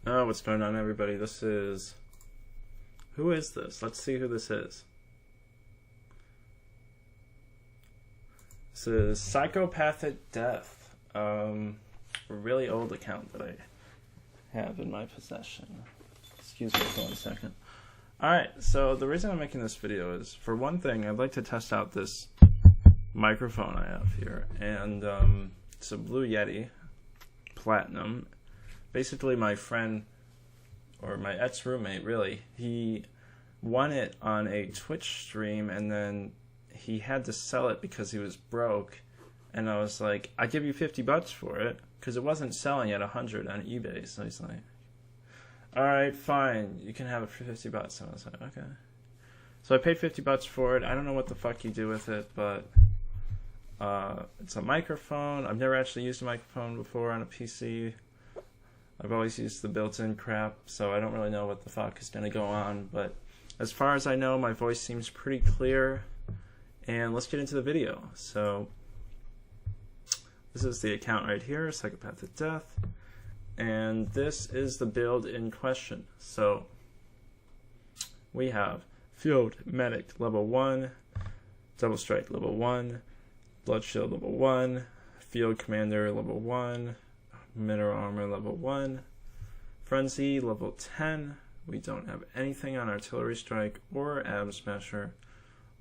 Oh, what's going on, everybody? This is... Who is this? Let's see who this is. This is Psychopathic Death. A really old account that I have in my possession. Excuse me for 1 second. Alright, so the reason I'm making this video is, for one thing, I'd like to test out this microphone I have here. And it's a Blue Yeti Platinum. Basically, my friend, or my ex-roommate, really, he won it on a Twitch stream, and then he had to sell it because he was broke. And I was like, I give you $50 for it, because it wasn't selling at 100 on eBay. So he's like, all right, fine, you can have it for $50. And I was like, okay. So I paid $50 for it. I don't know what the fuck you do with it, but it's a microphone. I've never actually used a microphone before on a PC. I've always used the built-in crap, so I don't really know what the fuck is going to go on. But as far as I know, my voice seems pretty clear. And let's get into the video. So this is the account right here, Psychopathic Death. And this is the build in question. So we have Field Medic level 1, Double Strike level 1, Blood Shield level 1, Field Commander level 1, Mineral Armor level 1, Frenzy level 10. We don't have anything on Artillery Strike or Atom Smasher.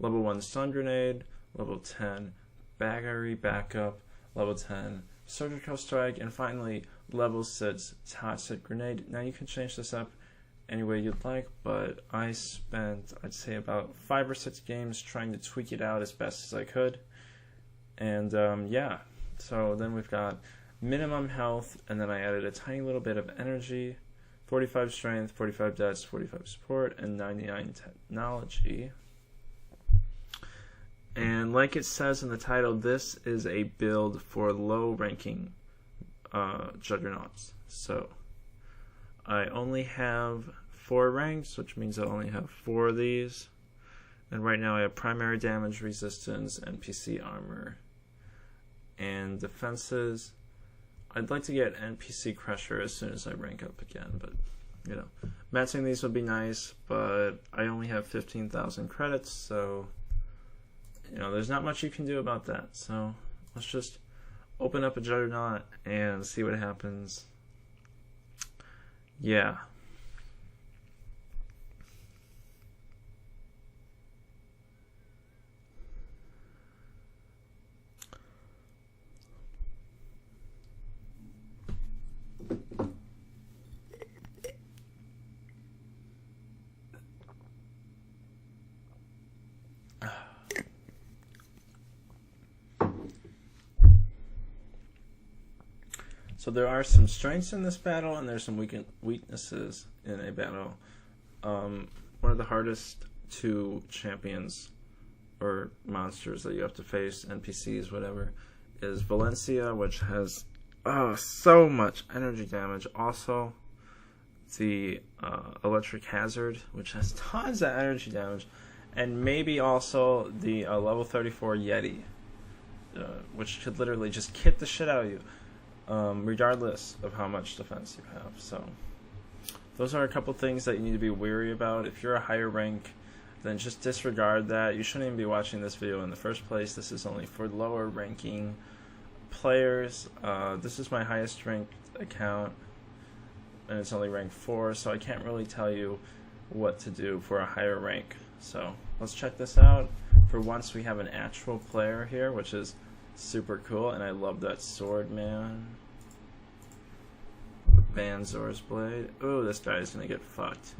Level 1 Stun Grenade, level 10 Battery Backup, level 10 Surgical Strike, and finally level 6 Toxic Grenade. Now you can change this up any way you'd like, but I spent, I'd say, about 5 or 6 games trying to tweak it out as best as I could. And yeah, so then we've got minimum health, and then I added a tiny little bit of energy, 45 strength, 45 dex, 45 support, and 99 technology. And like it says in the title, this is a build for low ranking Juggernauts. So I only have 4 ranks, which means I only have 4 of these. And right now I have primary damage, resistance, NPC armor, and defenses. I'd like to get NPC Crusher as soon as I rank up again, but you know, matching these would be nice, but I only have 15,000 credits, so you know, there's not much you can do about that. So let's just open up a Juggernaut and see what happens. Yeah. So there are some strengths in this battle, and there's some weaknesses in a battle. One of the hardest 2 champions or monsters that you have to face, NPCs, whatever, is Valencia, which has so much energy damage. Also, the Electric Hazard, which has tons of energy damage, and maybe also the level 34 Yeti, which could literally just kit the shit out of you. Regardless of how much defense you have. So those are a couple things that you need to be wary about. If you're a higher rank, then just disregard that. You shouldn't even be watching this video in the first place. This is only for lower ranking players. This is my highest ranked account, and it's only rank 4, so I can't really tell you what to do for a higher rank. So let's check this out. For once, we have an actual player here, which is super cool, and I love that sword, man. Banzor's Blade. Ooh, this guy's gonna get fucked.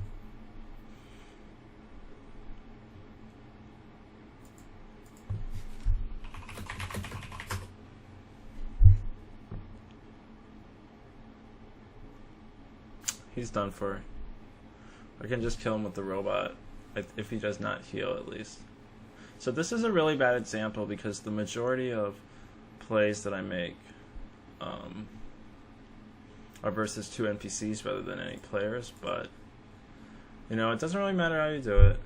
He's done for. I can just kill him with the robot, if he does not heal at least. So this is a really bad example because the majority of plays that I make are versus 2 NPCs rather than any players, but you know, it doesn't really matter how you do it.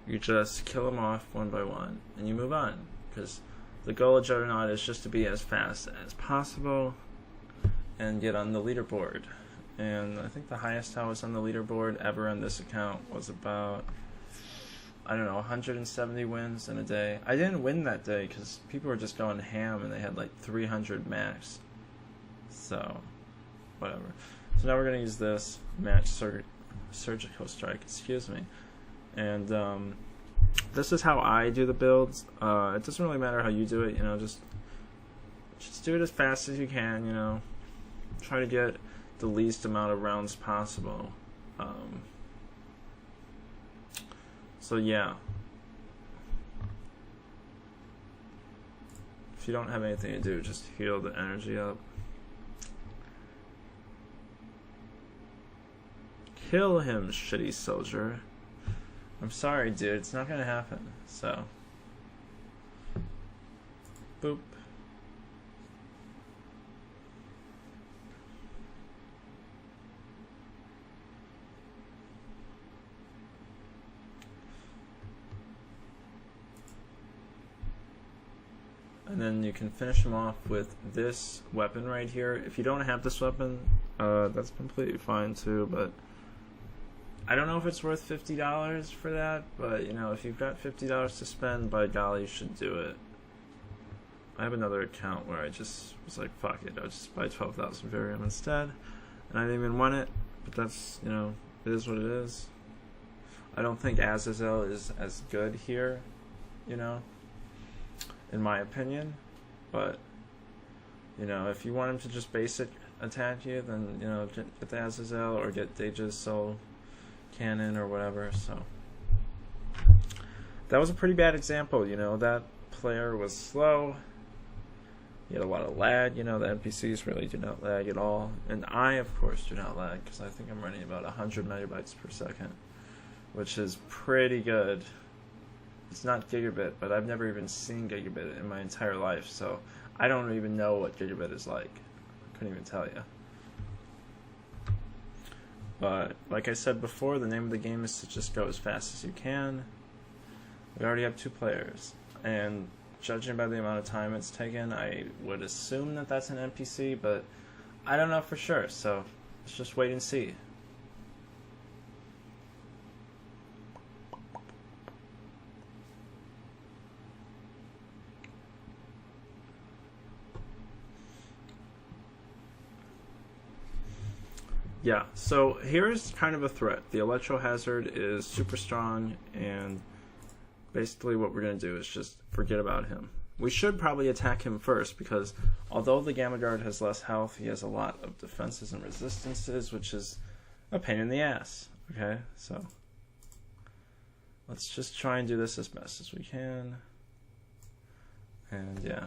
You just kill them off one by one and you move on, because the goal of Juggernaut is just to be as fast as possible and get on the leaderboard. And I think the highest I was on the leaderboard ever on this account was about, I don't know, 170 wins in a day. I didn't win that day because people were just going ham and they had like 300 max. So, whatever. So now we're going to use this match surgical strike, excuse me. And this is how I do the builds. It doesn't really matter how you do it, you know, just do it as fast as you can, you know. Try to get the least amount of rounds possible. So yeah. If you don't have anything to do, just heal the energy up. Kill him, shitty soldier. I'm sorry, dude, it's not gonna happen. So, boop. And then you can finish them off with this weapon right here. If you don't have this weapon, that's completely fine too, but I don't know if it's worth $50 for that, but you know, if you've got $50 to spend, by golly, you should do it. I have another account where I just was like, fuck it, I'll just buy 12,000 Virium instead, and I didn't even want it, but that's, you know, it is what it is. I don't think Azazel is as good here, you know, in my opinion, but you know, if you want him to just basic attack you, then you know, get the Azazel or get Deja's Soul Cannon or whatever. So that was a pretty bad example, you know, that player was slow, he had a lot of lag, you know, the NPCs really do not lag at all, and I of course do not lag because I think I'm running about 100 megabytes per second, which is pretty good. It's not gigabit, but I've never even seen gigabit in my entire life, so I don't even know what gigabit is like. I couldn't even tell you. But like I said before, the name of the game is to just go as fast as you can. We already have 2 players, and judging by the amount of time it's taken, I would assume that that's an NPC, but I don't know for sure, so let's just wait and see. Yeah, so here's kind of a threat. The Electro Hazard is super strong, and basically what we're going to do is just forget about him. We should probably attack him first, because although the Gamma Guard has less health, he has a lot of defenses and resistances, which is a pain in the ass. Okay, so let's just try and do this as best as we can. And yeah,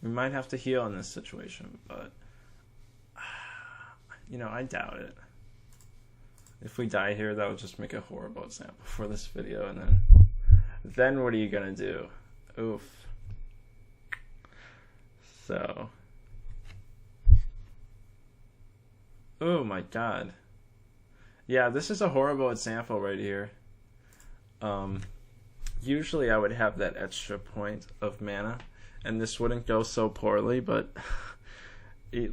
we might have to heal in this situation, but you know, I doubt it. If we die here, that would just make a horrible example for this video, and then what are you gonna do? Oof. So, oh my god. Yeah, this is a horrible example right here. Usually I would have that extra point of mana, and this wouldn't go so poorly, but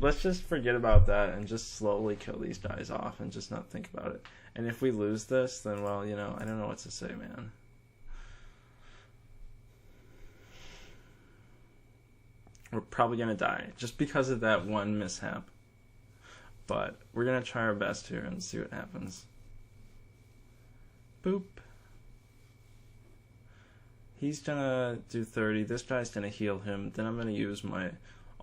let's just forget about that and just slowly kill these guys off and just not think about it. And if we lose this, then, well, you know, I don't know what to say, man. We're probably going to die just because of that one mishap. But we're going to try our best here and see what happens. Boop. He's going to do 30. This guy's going to heal him. Then I'm going to use my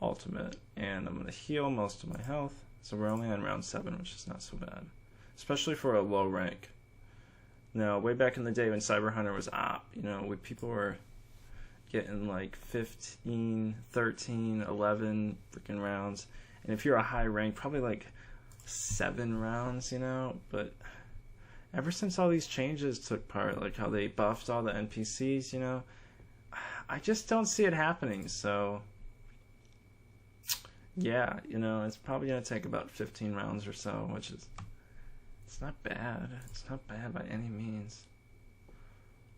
ultimate, and I'm going to heal most of my health. So we're only on round 7, which is not so bad, especially for a low rank. Now, way back in the day when Cyber Hunter was op, you know, people were getting like 15, 13, 11 freaking rounds, and if you're a high rank, probably like 7 rounds, you know. But ever since all these changes took part, like how they buffed all the NPCs, you know, I just don't see it happening. So yeah, you know, it's probably going to take about 15 rounds or so, which is, it's not bad. It's not bad by any means.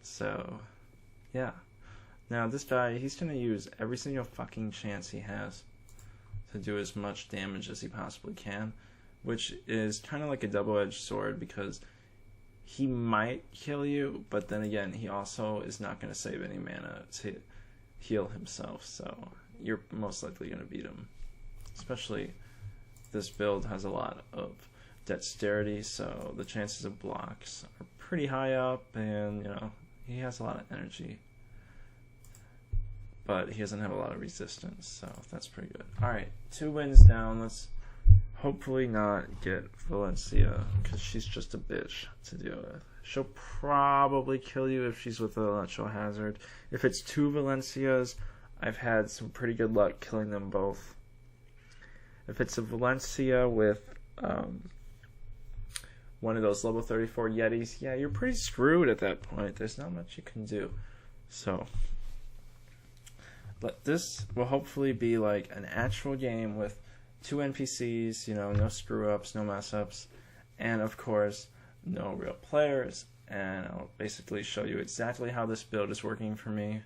So, yeah. Now, this guy, he's going to use every single fucking chance he has. to do as much damage as he possibly can, which is kind of like a double-edged sword because he might kill you, but then again, he also is not going to save any mana to heal himself, so you're most likely going to beat him. Especially this build has a lot of dexterity, so the chances of blocks are pretty high up, and you know, he has a lot of energy. But he doesn't have a lot of resistance, so that's pretty good. Alright, 2 wins down. Let's hopefully not get Valencia, because she's just a bitch to deal with. She'll probably kill you if she's with a natural hazard. If it's 2 Valencias, I've had some pretty good luck killing them both. If it's a Valencia with one of those level 34 Yetis, yeah, you're pretty screwed at that point. There's not much you can do. So, but this will hopefully be like an actual game with 2 NPCs, you know, no screw-ups, no mess-ups, and of course, no real players, and I'll basically show you exactly how this build is working for me.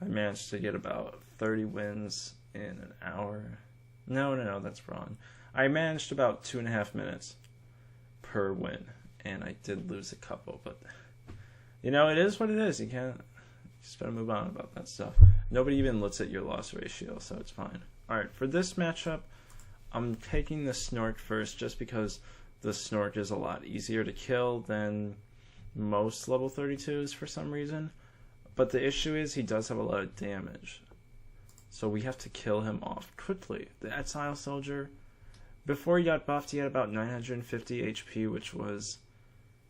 I managed to get about 30 wins in an hour. No, that's wrong. I managed about 2.5 minutes per win, and I did lose a couple, but you know, it is what it is. You just gotta move on about that stuff. Nobody even looks at your loss ratio, so it's fine. Alright, for this matchup, I'm taking the Snork first just because the Snork is a lot easier to kill than most level 32s for some reason. But the issue is he does have a lot of damage. So we have to kill him off quickly. The Exile Soldier, before he got buffed, he had about 950 HP, which was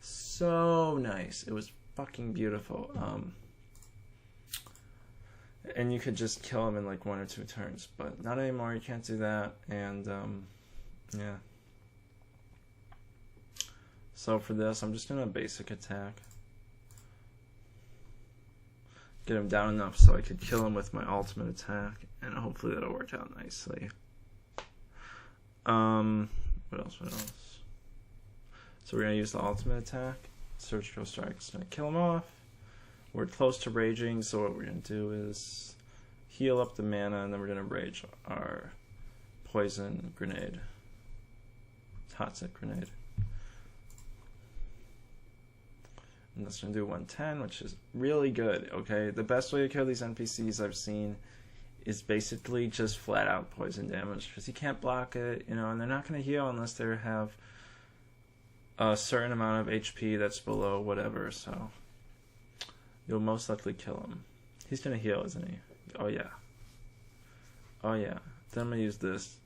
so nice. It was fucking beautiful. And you could just kill him in like 1 or 2 turns, but not anymore. You can't do that, and yeah. So for this, I'm just gonna basic attack, get him down enough so I could kill him with my ultimate attack, and hopefully that'll work out nicely. What else? So we're gonna use the ultimate attack. Surgical Strike's gonna kill him off. We're close to raging, so what we're going to do is heal up the mana, and then we're going to rage our poison grenade. Toxic grenade. And that's going to do 110, which is really good, okay? The best way to kill these NPCs I've seen is basically just flat out poison damage, because you can't block it, you know, and they're not going to heal unless they have a certain amount of HP that's below whatever, so you'll most likely kill him. He's gonna heal, isn't he? Oh yeah. Oh yeah. Then I'm gonna use this.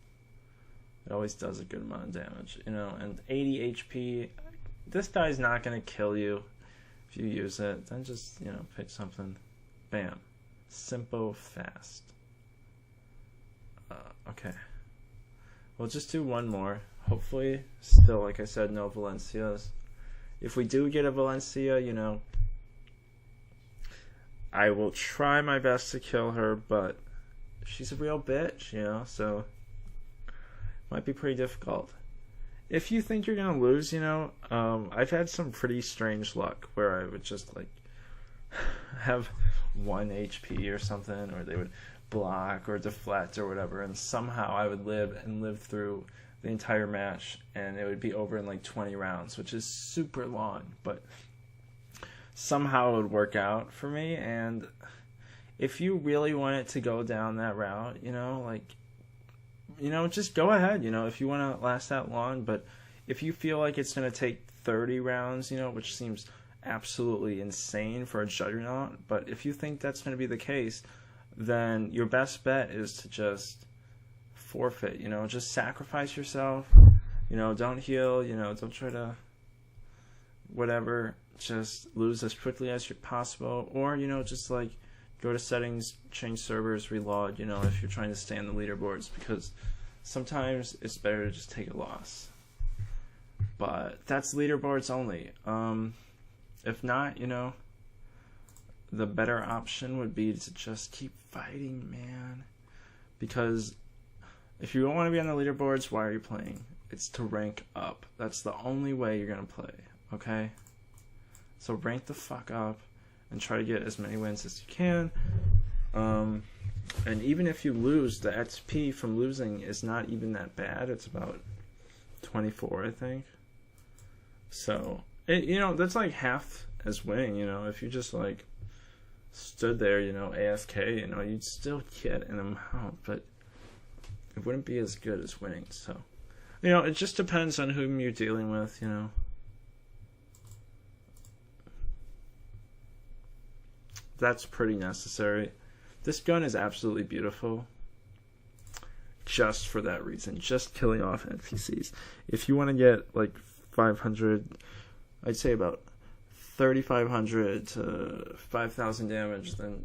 It always does a good amount of damage, you know, and 80 HP. This guy's not gonna kill you if you use it. Then just, you know, pick something. Bam. Simple, fast. Okay. We'll just do one more. Hopefully, still, like I said, no Valencias. If we do get a Valencia, you know, I will try my best to kill her, but she's a real bitch, you know, so it might be pretty difficult. If you think you're gonna lose, you know, I've had some pretty strange luck where I would just like have 1 HP or something, or they would block or deflect or whatever, and somehow I would live through the entire match, and it would be over in like 20 rounds, which is super long, but somehow it would work out for me. And if you really want it to go down that route, you know, like, you know, just go ahead, you know, if you want to last that long. But if you feel like it's going to take 30 rounds, you know, which seems absolutely insane for a Juggernaut, but if you think that's going to be the case, then your best bet is to just forfeit, you know, just sacrifice yourself, you know, don't heal, you know, don't try to whatever, just lose as quickly as possible, or, you know, just like go to settings, change servers, relog, you know, if you're trying to stay on the leaderboards, because sometimes it's better to just take a loss. But that's leaderboards only. If not, you know, the better option would be to just keep fighting, man, because if you don't want to be on the leaderboards, why are you playing? It's to rank up. That's the only way you're gonna play, okay? So rank the fuck up and try to get as many wins as you can. And even if you lose, the XP from losing is not even that bad. It's about 24, I think. So, that's like half as winning, if you just like stood there, AFK, you'd still get an amount, but it wouldn't be as good as winning. So, it just depends on whom you're dealing with, That's pretty necessary. This gun is absolutely beautiful just for that reason, just killing off NPCs. If you want to get like 500, I'd say about 3,500 to 5,000 damage, then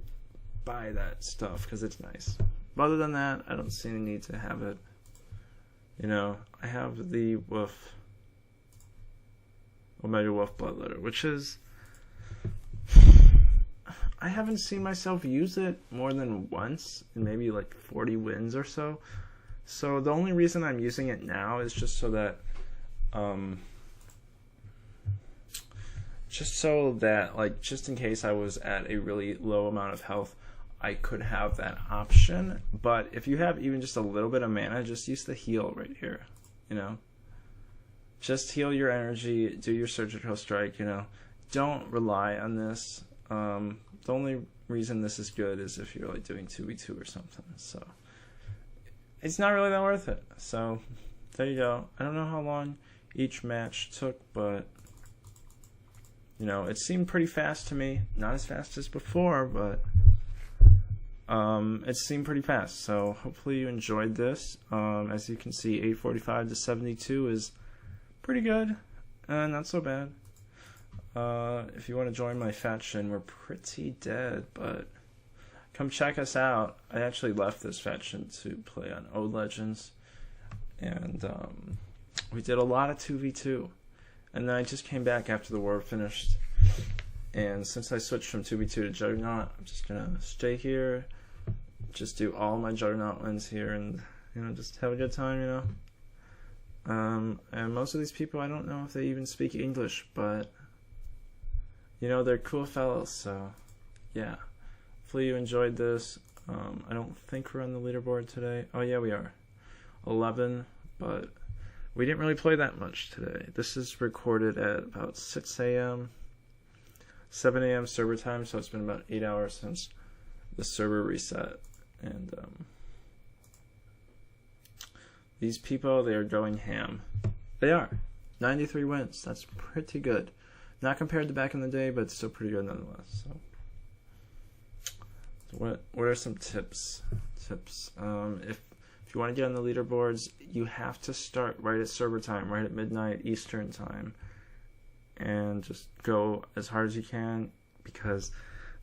buy that stuff because it's nice. But other than that, I don't see any need to have it. I have the Wolf, Omega Wolf Bloodletter, which is, I haven't seen myself use it more than once in maybe like 40 wins or so. So the only reason I'm using it now is just so that just in case I was at a really low amount of health, I could have that option. But if you have even just a little bit of mana, just use the heal right here, Just heal your energy, do your surgical strike, Don't rely on this. The only reason this is good is if you're like doing 2v2 or something. So it's not really that worth it. So there you go. I don't know how long each match took, but it seemed pretty fast to me. Not as fast as before, but it seemed pretty fast. So hopefully you enjoyed this. As you can see, 845 to 72 is pretty good. Not so bad. If you want to join my faction, we're pretty dead, but come check us out. I actually left this faction to play on Old Legends, and we did a lot of 2v2, and then I just came back after the war finished, and since I switched from 2v2 to Juggernaut, I'm just going to stay here, just do all my Juggernaut wins here, and, just have a good time, and most of these people, I don't know if they even speak English, but they're cool fellows, so yeah. Hopefully you enjoyed this. I don't think we're on the leaderboard today. Oh yeah, we are. 11, but we didn't really play that much today. This is recorded at about 6 a.m. 7 a.m. server time, so it's been about 8 hours since the server reset. And these people, they are going ham. They are. 93 wins. That's pretty good. Not compared to back in the day, but still pretty good nonetheless. So what are some tips? If you want to get on the leaderboards, you have to start right at server time, right at midnight Eastern time, and just go as hard as you can, because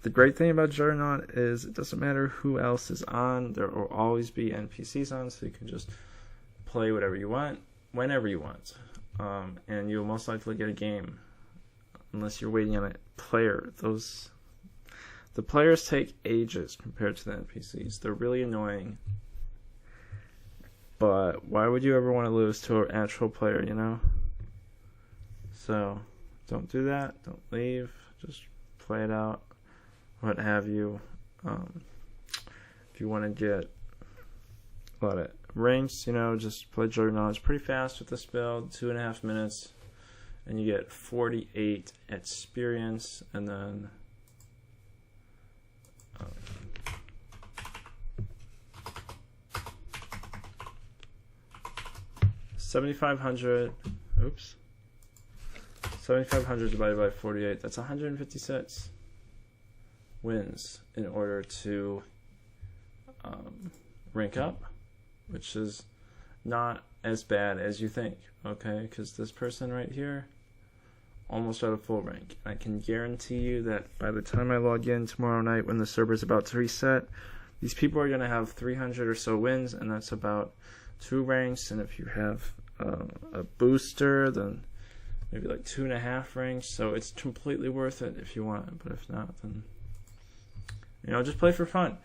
the great thing about Juggernaut is it doesn't matter who else is on. There will always be NPCs on, so you can just play whatever you want, whenever you want, and you'll most likely get a game. Unless you're waiting on a player. The players take ages compared to the NPCs. They're really annoying. But why would you ever want to lose to an actual player, So, don't do that. Don't leave. Just play it out. What have you. If you want to get a lot of ranks, just play Juggernaut. It's pretty fast with this build. 2.5 minutes. And you get 48 experience, and then 7,500. Oops. 7,500 divided by 48. That's 156 wins in order to rank up, which is not as bad as you think. Okay, because this person right here almost at a full rank. I can guarantee you that by the time I log in tomorrow night when the server's about to reset, these people are going to have 300 or so wins, and that's about 2 ranks. And if you have a booster, then maybe like 2.5 ranks. So it's completely worth it if you want, but if not, then just play for fun.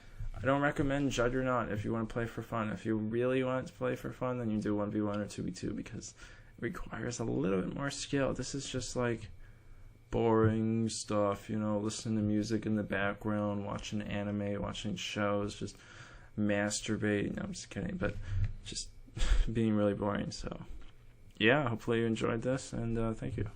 I don't recommend Juggernaut if you want to play for fun. If you really want to play for fun, then you do 1v1 or 2v2, because it requires a little bit more skill. This is just like boring stuff, listening to music in the background, watching anime, watching shows, just masturbating. No, I'm just kidding, but just being really boring. So, yeah, hopefully you enjoyed this, and thank you.